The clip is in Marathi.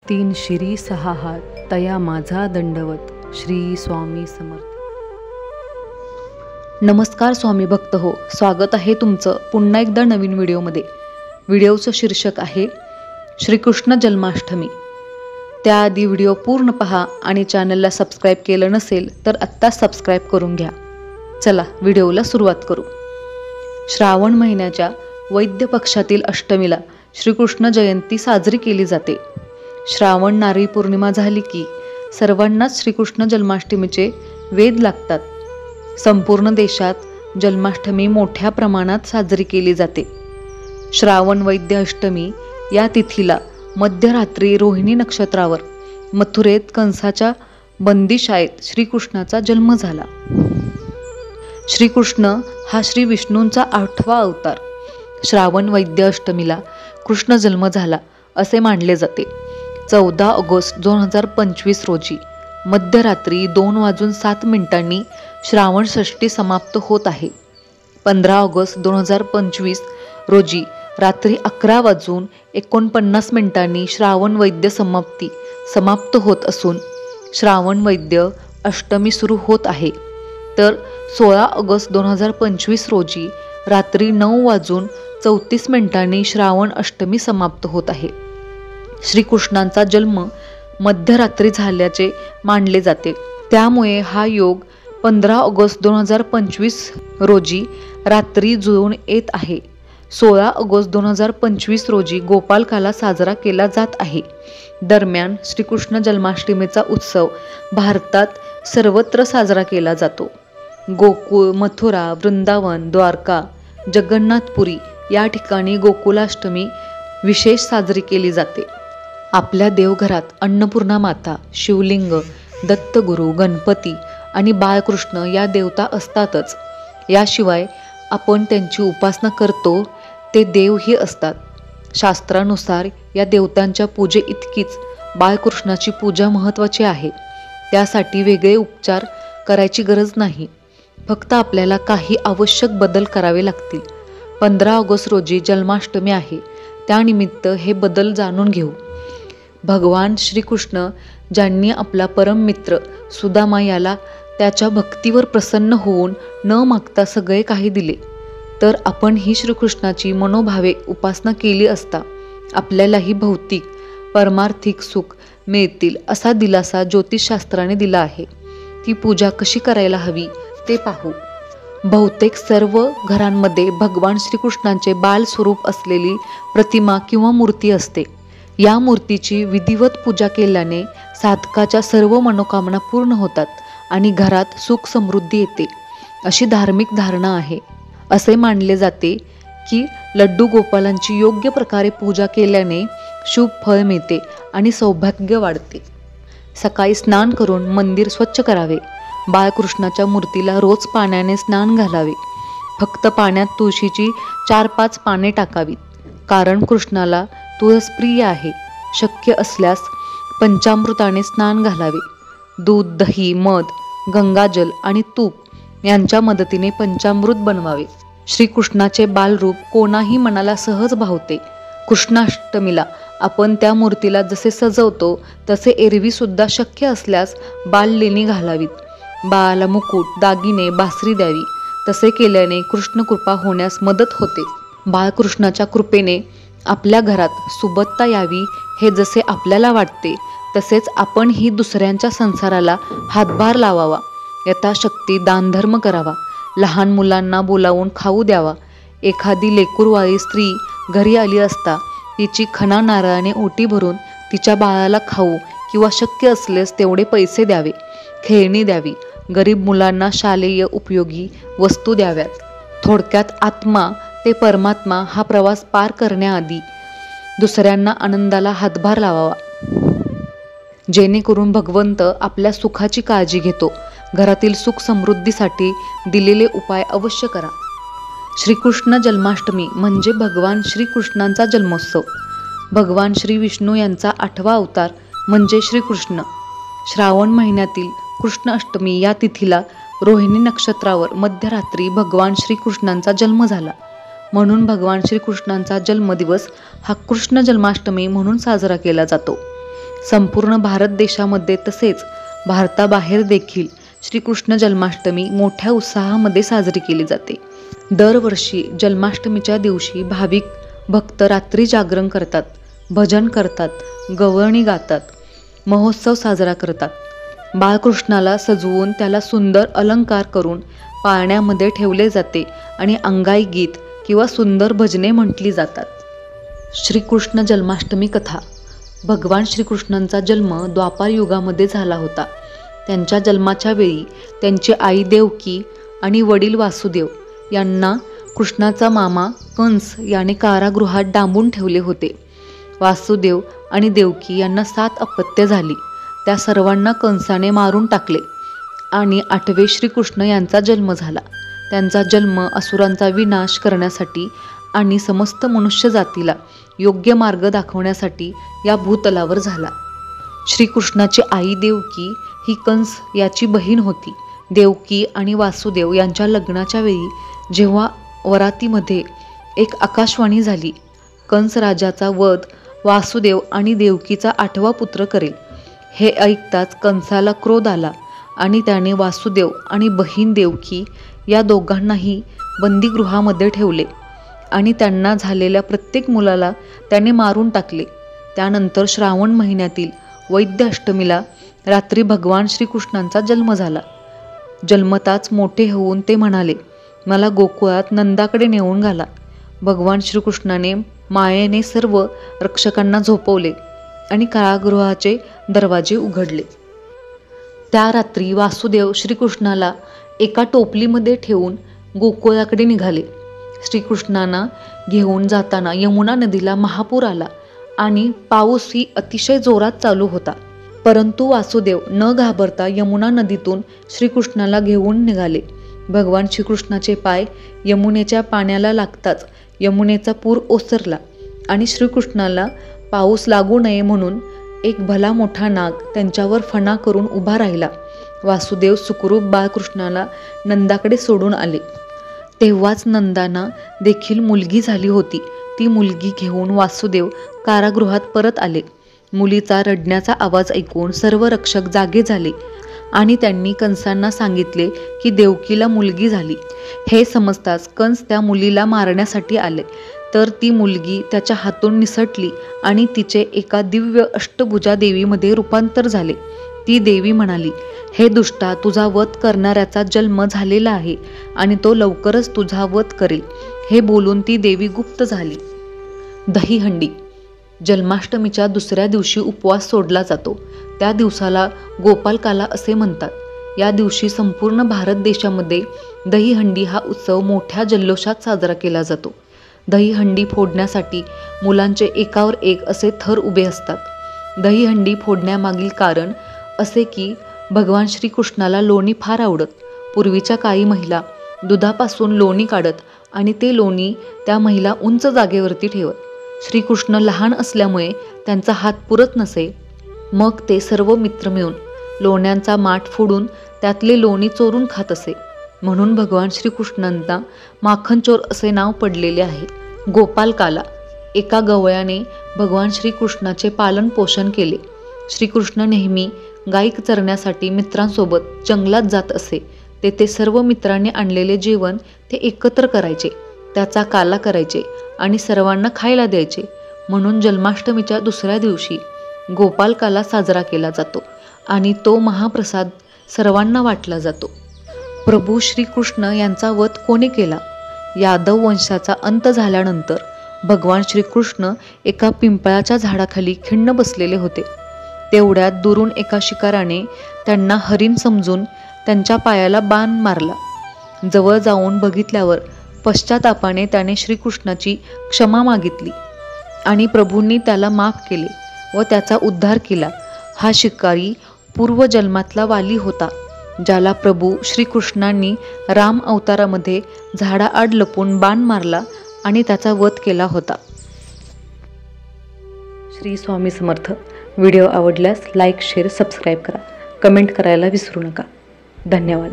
तीन शिरी सहा हात तया माझा दंडवत. श्री स्वामी समर्थ. नमस्कार स्वामी भक्त हो, स्वागत आहे तुमचं पुन्हा एकदा नवीन व्हिडिओमध्ये. व्हिडिओचं शीर्षक आहे श्रीकृष्ण जन्माष्टमी. त्याआधी व्हिडिओ पूर्ण पहा आणि चॅनलला सबस्क्राईब केलं नसेल तर आत्ता सबस्क्राईब करून घ्या. चला व्हिडिओला सुरुवात करू. श्रावण महिन्याच्या वैद्य पक्षातील अष्टमीला श्रीकृष्ण जयंती साजरी केली जाते. श्रावण नारळी पौर्णिमा झाली की सर्वांनाच श्रीकृष्ण जन्माष्टमीचे वेध लागतात. संपूर्ण देशात जन्माष्टमी मोठ्या प्रमाणात साजरी केली जाते. श्रावण वैद्य अष्टमी या तिथीला मध्यरात्री रोहिणी नक्षत्रावर मथुरेत कंसाच्या बंदीशाळेत श्रीकृष्णाचा जन्म झाला. श्रीकृष्ण हा श्री विष्णूंचा 8वा अवतार. श्रावण वैद्य अष्टमीला कृष्ण जन्म झाला असे मानले जाते. 14 ऑगस्ट 2025 रोजी मध्यरात्री 2:07 श्रावण षष्ठी समाप्त होत आहे. 15 ऑगस्ट 2025 रोजी रात्री 11:49 श्रावण वैद्य समाप्त होत असून श्रावण वैद्य अष्टमी सुरू होत आहे. तर 16 ऑगस्ट 2025 रोजी रात्री 9:34 श्रावण अष्टमी समाप्त होत आहे. श्रीकृष्णांचा जन्म मध्यरात्री झाल्याचे मानले जाते. त्यामुळे हा योग 15 ऑगस्ट 2025 रोजी रात्री जुळून येत आहे. 16 ऑगस्ट 2025 रोजी गोपालकाला साजरा केला जात आहे. दरम्यान श्रीकृष्ण जन्माष्टमीचा उत्सव भारतात सर्वत्र साजरा केला जातो. गोकुळ, मथुरा, वृंदावन, द्वारका, जगन्नाथपुरी या ठिकाणी गोकुलाष्टमी विशेष साजरी केली जाते. आपल्या देवघरात अन्नपूर्णा माता, शिवलिंग, दत्तगुरू, गणपती आणि बाळकृष्ण या देवता असतातच. याशिवाय आपण त्यांची उपासना करतो ते देवही असतात. शास्त्रानुसार या देवतांच्या पूजे इतकीच बाळकृष्णाची पूजा महत्त्वाची आहे. त्यासाठी वेगळे उपचार करायची गरज नाही. फक्त आपल्याला काही आवश्यक बदल करावे लागतील. 15 ऑगस्ट रोजी जन्माष्टमी आहे. त्यानिमित्त हे बदल जाणून घेऊ. भगवान श्रीकृष्ण ज्यांनी आपला परम मित्र सुदामा याला त्याच्या भक्तीवर प्रसन्न होऊन न मागता सगळे काही दिले, तर आपण ही श्रीकृष्णाची मनोभावे उपासना केली असता आपल्यालाही भौतिक परमार्थिक सुख मिळतील असा दिलासा ज्योतिषशास्त्राने दिला आहे. ती पूजा कशी करायला हवी ते पाहू. बहुतेक सर्व घरांमध्ये भगवान श्रीकृष्णांचे बाल स्वरूप असलेली प्रतिमा किंवा मूर्ती असते. या मूर्तीची विधिवत पूजा केल्याने साधकाच्या सर्व मनोकामना पूर्ण होतात आणि घरात सुख समृद्धी येते अशी धार्मिक धारणा आहे. असे मानले जाते की लड्डू गोपालांची योग्य प्रकारे पूजा केल्याने शुभ फळ मिळते आणि सौभाग्य वाढते. सकाळी स्नान करून मंदिर स्वच्छ करावे. बाळकृष्णाच्या मूर्तीला रोज पाण्याने स्नान घालावे. फक्त पाण्यात तुळशीची 4-5 पाने टाकावीत, कारण कृष्णाला तुळस प्रिय आहे. शक्य असल्यास पंचामृताने स्नान घालावे. दूध, दही, मध, गंगाजल आणि तूप यांच्या मदतीने पंचामृत बनवावे. श्रीकृष्णाचे बालरूप कोणाही मनाला सहज भावते. कृष्णाष्टमीला आपण त्या मूर्तीला जसे सजवतो तसे एरवी सुद्धा शक्य असल्यास बाललेणी घालावीत. बाळाला मुकुट, दागिने, बासरी द्यावी. तसे केल्याने कृष्ण कृपा होण्यास मदत होते. बाळकृष्णाच्या कृपेने आपल्या घरात सुबत्ता यावी हे जसे आपल्याला वाटते तसेच आपण ही दुसऱ्यांच्या संसाराला हातभार लावावा. यथाशक्ती दानधर्म करावा. लहान मुलांना बोलावून खाऊ द्यावा. एखादी लेकूरवाळी स्त्री घरी आली असता तिची खणा नारळाने ओटी भरून तिच्या बाळाला खाऊ किंवा शक्य असल्यास तेवढे पैसे द्यावे. खेळणी द्यावी. गरीब मुलांना शालेय उपयोगी वस्तू द्याव्यात. थोडक्यात आत्मा ते परमात्मा हा प्रवास पार करण्याआधी दुसऱ्यांना आनंदाला हातभार लावावा, जेणेकरून भगवंत आपल्या सुखाची काळजी घेतो. घरातील सुख समृद्धीसाठी दिलेले उपाय अवश्य करा. श्रीकृष्ण जन्माष्टमी म्हणजे भगवान श्रीकृष्णांचा जन्मोत्सव. भगवान श्री विष्णू यांचा 8वा अवतार म्हणजे श्रीकृष्ण. श्रावण महिन्यातील कृष्ण अष्टमी या तिथीला रोहिणी नक्षत्रावर मध्यरात्री भगवान श्रीकृष्णांचा जन्म झाला. म्हणून भगवान श्रीकृष्णांचा जन्मदिवस हा कृष्ण जन्माष्टमी म्हणून साजरा केला जातो. संपूर्ण भारत देशामध्ये तसेच भारताबाहेर देखील श्रीकृष्ण जन्माष्टमी मोठ्या उत्साहामध्ये साजरी केली जाते. दरवर्षी जन्माष्टमीच्या दिवशी भाविक भक्त रात्री जागरण करतात, भजन करतात, गवळणी गातात, महोत्सव साजरा करतात. बाळकृष्णाला सजवून त्याला सुंदर अलंकार करून पाळण्यामध्ये ठेवले जाते आणि अंगाई गीत किंवा सुंदर भजने म्हटली जातात. श्रीकृष्ण जन्माष्टमी कथा. भगवान श्रीकृष्णांचा जन्म द्वापार युगामध्ये झाला होता. त्यांच्या जन्माच्या वेळी त्यांची आई देवकी आणि वडील वासुदेव यांना कृष्णाचा मामा कंस याने कारागृहात डांबून ठेवले होते. वासुदेव आणि देवकी यांना 7 अपत्ये झाली. त्या सर्वांना कंसाने मारून टाकले आणि 8वे श्रीकृष्ण यांचा जन्म झाला. त्यांचा जन्म असुरांचा विनाश करण्यासाठी आणि समस्त मनुष्य जातीला योग्य मार्ग दाखवण्यासाठी या भूतलावर झाला. श्रीकृष्णाची आई देवकी ही कंस याची बहीण होती. देवकी आणि वासुदेव यांच्या लग्नाच्या वेळी जेव्हा वरातीमध्ये एक आकाशवाणी झाली, कंस राजाचा वध वासुदेव आणि देवकीचा 8वा पुत्र करेल. हे ऐकताच कंसाला क्रोध आला आणि त्याने वासुदेव आणि बहीण देवकी या दोघांनाही बंदीगृहामध्ये ठेवले आणि त्यांना झालेल्या प्रत्येक मुलाला त्याने मारून टाकले. त्यानंतर श्रावण महिन्यातील वैद्य अष्टमीला रात्री भगवान श्रीकृष्णांचा जन्म झाला. जन्मताच मोठे होऊन ते म्हणाले, मला गोकुळात नंदाकडे नेऊन घाला. भगवान श्रीकृष्णाने मायेने सर्व रक्षकांना झोपवले आणि कारागृहाचे दरवाजे उघडले. त्या रात्री वासुदेव श्रीकृष्णाला एका टोपलीमध्ये ठेवून गोकुळाकडे निघाले. श्रीकृष्णांना घेऊन जाताना यमुना नदीला महापूर आला आणि पाऊसही अतिशय जोरात चालू होता. परंतु वासुदेव न घाबरता यमुना नदीतून श्रीकृष्णाला घेऊन निघाले. भगवान श्रीकृष्णाचे पाय यमुनेच्या पाण्याला लागताच यमुनेचा पूर ओसरला आणि श्रीकृष्णाला पाऊस लागू नये म्हणून एक भला मोठा नाग त्यांच्यावर फणा करून उभा राहिला. वासुदेव सुखरूप बाळकृष्णाला नंदाकडे सोडून आले. तेव्हाच नंदांना देखील मुलगी झाली होती. ती मुलगी घेऊन वासुदेव कारागृहात परत आले. मुलीचा रडण्याचा आवाज ऐकून सर्व रक्षक जागे झाले आणि त्यांनी कंसांना सांगितले की देवकीला मुलगी झाली. हे समजताच कंस त्या मुलीला मारण्यासाठी आले, तर ती मुलगी त्याच्या हातून निसटली आणि तिचे एका दिव्य अष्टभुजा देवीमध्ये रूपांतर झाले. ती देवी म्हणाली, हे दुष्टा, तुझा वध करणाऱ्याचा जन्म झालेला आहे आणि तो लवकरच तुझा वध करेल. हे बोलून ती देवी गुप्त झाली. दहीहंडी. जन्माष्टमीच्या दुसऱ्या दिवशी उपवास सोडला जातो. त्या दिवसाला गोपालकाला असे म्हणतात. या दिवशी संपूर्ण भारत देशामध्ये दहीहंडी हा उत्सव मोठ्या जल्लोषात साजरा केला जातो. दहीहंडी फोडण्यासाठी मुलांचे एकावर एक असे थर उभे असतात. दहीहंडी फोडण्यामागील कारण असे की भगवान श्रीकृष्णाला लोणी फार आवडत. पूर्वीच्या काळी महिला दुधापासून लोणी काढत आणि ते लोणी त्या महिला उंच जागेवरती ठेवत. श्रीकृष्ण लहान असल्यामुळे त्यांचा हात पुरत नसे. मग ते सर्व मित्र मिळून लोण्यांचा माठ फोडून त्यातले लोणी चोरून खात असे. म्हणून भगवान श्रीकृष्णांना माखनचोर असे नाव पडलेले आहे. गोपालकाला. एका गवळ्याने भगवान श्रीकृष्णाचे पालन पोषण केले. श्रीकृष्ण नेहमी गायी चरण्यासाठी मित्रांसोबत जंगलात जात असे. तेथे सर्व मित्रांनी आणलेले जेवण ते एकत्र करायचे, त्याचा काला करायचे आणि सर्वांना खायला द्यायचे. म्हणून जन्माष्टमीच्या दुसऱ्या दिवशी गोपालकाला साजरा केला जातो आणि तो महाप्रसाद सर्वांना वाटला जातो. प्रभू श्रीकृष्ण यांचा वध कोणी केला? यादव वंशाचा अंत झाल्यानंतर भगवान श्रीकृष्ण एका पिंपळाच्या झाडाखाली खिन्न बसलेले होते. तेवढ्यात दुरून एका शिकाराने त्यांना हरिण समजून त्यांच्या पायाला बाण मारला. जवळ जाऊन बघितल्यावर पश्चातापाने त्याने श्रीकृष्णाची क्षमा मागितली आणि प्रभूंनी त्याला माफ केले व त्याचा उद्धार केला. हा शिकारी पूर्वजन्मातला वाली होता, ज्याला प्रभू श्रीकृष्णांनी राम अवतारामध्ये झाडाआड लपून बाण मारला आणि त्याचा वध केला होता. श्री स्वामी समर्थ. व्हिडिओ आवडल्यास लाईक, शेअर, सबस्क्राईब करा. कमेंट करायला विसरू नका. धन्यवाद.